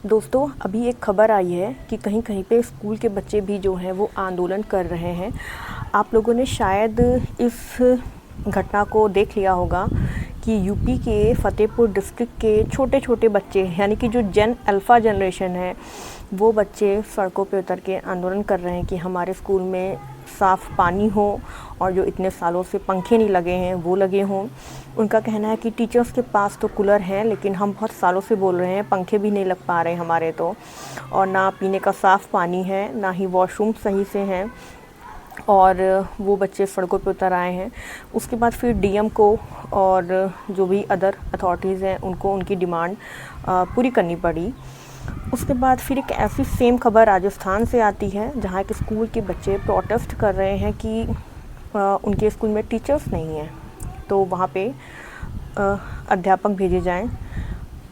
दोस्तों, अभी एक खबर आई है कि कहीं कहीं पे स्कूल के बच्चे भी जो हैं वो आंदोलन कर रहे हैं। आप लोगों ने शायद इस घटना को देख लिया होगा कि यूपी के फ़तेहपुर डिस्ट्रिक्ट के छोटे छोटे बच्चे यानी कि जो जेन अल्फ़ा जनरेशन है, वो बच्चे सड़कों पे उतर के आंदोलन कर रहे हैं कि हमारे स्कूल में साफ़ पानी हो और जो इतने सालों से पंखे नहीं लगे हैं वो लगे हों। उनका कहना है कि टीचर्स के पास तो कूलर हैं, लेकिन हम बहुत सालों से बोल रहे हैं पंखे भी नहीं लग पा रहे हमारे तो, और ना पीने का साफ़ पानी है, ना ही वॉशरूम सही से हैं। और वो बच्चे सड़कों पे उतर आए हैं। उसके बाद फिर डीएम को और जो भी अदर अथॉरिटीज़ हैं उनको उनकी डिमांड पूरी करनी पड़ी। उसके बाद फिर एक ऐसी सेम खबर राजस्थान से आती है जहाँ एक स्कूल के बच्चे प्रोटेस्ट कर रहे हैं कि उनके स्कूल में टीचर्स नहीं हैं, तो वहाँ पे अध्यापक भेजे जाएं।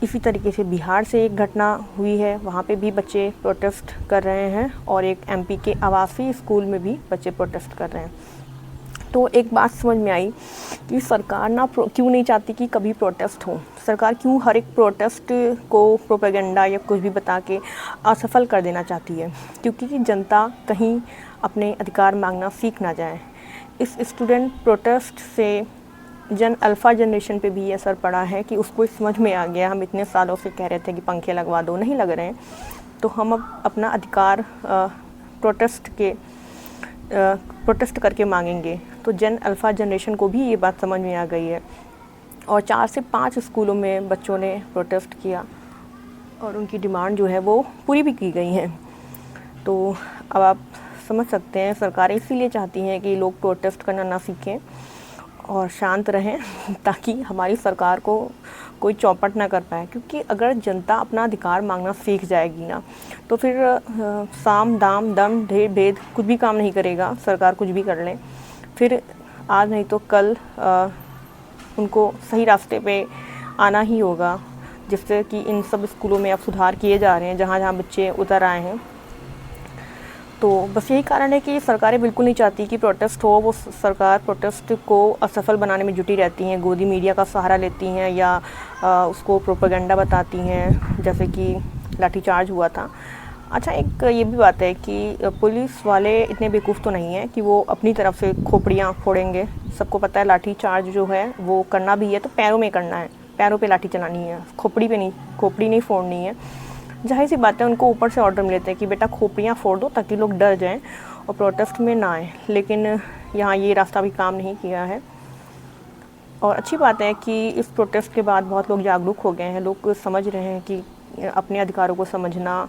इसी तरीके से बिहार से एक घटना हुई है, वहाँ पे भी बच्चे प्रोटेस्ट कर रहे हैं, और एक एमपी के आवासीय स्कूल में भी बच्चे प्रोटेस्ट कर रहे हैं। तो एक बात समझ में आई कि सरकार ना क्यों नहीं चाहती कि कभी प्रोटेस्ट हो। सरकार क्यों हर एक प्रोटेस्ट को प्रोपेगेंडा या कुछ भी बता के असफल कर देना चाहती है, क्योंकि जनता कहीं अपने अधिकार मांगना सीख ना जाए। इस स्टूडेंट प्रोटेस्ट से जन अल्फ़ा जनरेशन पे भी ये असर पड़ा है कि उसको समझ में आ गया, हम इतने सालों से कह रहे थे कि पंखे लगवा दो, नहीं लग रहे हैं, तो हम अब अपना अधिकार प्रोटेस्ट करके मांगेंगे। तो जन अल्फ़ा जनरेशन को भी ये बात समझ में आ गई है, और 4 से 5 स्कूलों में बच्चों ने प्रोटेस्ट किया और उनकी डिमांड जो है वो पूरी भी की गई हैं। तो अब आप समझ सकते हैं, सरकारें इसीलिए चाहती हैं कि लोग प्रोटेस्ट करना ना सीखें और शांत रहें, ताकि हमारी सरकार को कोई चौपट ना कर पाए। क्योंकि अगर जनता अपना अधिकार मांगना सीख जाएगी ना, तो फिर साम दाम दम ढेर भेद कुछ भी काम नहीं करेगा, सरकार कुछ भी कर लें, फिर आज नहीं तो कल उनको सही रास्ते पे आना ही होगा। जिससे कि इन सब स्कूलों में अब सुधार किए जा रहे हैं जहाँ जहाँ बच्चे उतर आए हैं। तो बस यही कारण है कि सरकारें बिल्कुल नहीं चाहती कि प्रोटेस्ट हो। वो सरकार प्रोटेस्ट को असफल बनाने में जुटी रहती हैं, गोदी मीडिया का सहारा लेती हैं या उसको प्रोपेगेंडा बताती हैं, जैसे कि लाठीचार्ज हुआ था। अच्छा, एक ये भी बात है कि पुलिस वाले इतने बेवकूफ़ तो नहीं हैं कि वो अपनी तरफ से खोपड़ियाँ फोड़ेंगे। सबको पता है लाठीचार्ज जो है वो करना भी है तो पैरों में करना है, पैरों पे लाठी चलानी है, खोपड़ी नहीं फोड़नी है। जाहिर सी बात है, उनको ऊपर से ऑर्डर मिलते हैं कि बेटा खोपड़ियाँ फोड़ दो ताकि लोग डर जाएं और प्रोटेस्ट में ना आए। लेकिन यहाँ ये रास्ता भी काम नहीं किया है। और अच्छी बात है कि इस प्रोटेस्ट के बाद बहुत लोग जागरूक हो गए हैं, लोग समझ रहे हैं कि अपने अधिकारों को समझना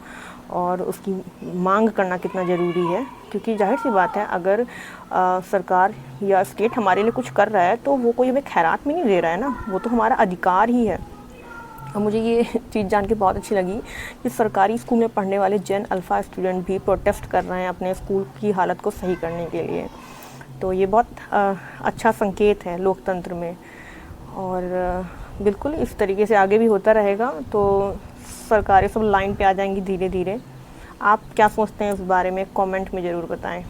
और उसकी मांग करना कितना ज़रूरी है। क्योंकि जाहिर सी बात है, अगर सरकार या स्टेट हमारे लिए कुछ कर रहा है तो वो कोई हमें खैरात में नहीं दे रहा है ना, वो तो हमारा अधिकार ही है। और मुझे ये चीज़ जान के बहुत अच्छी लगी कि सरकारी स्कूल में पढ़ने वाले जेन अल्फ़ा स्टूडेंट भी प्रोटेस्ट कर रहे हैं अपने स्कूल की हालत को सही करने के लिए। तो ये बहुत अच्छा संकेत है लोकतंत्र में, और बिल्कुल इस तरीके से आगे भी होता रहेगा तो सरकारें सब लाइन पे आ जाएंगी धीरे धीरे। आप क्या सोचते हैं इस बारे में, कमेंट में ज़रूर बताएं।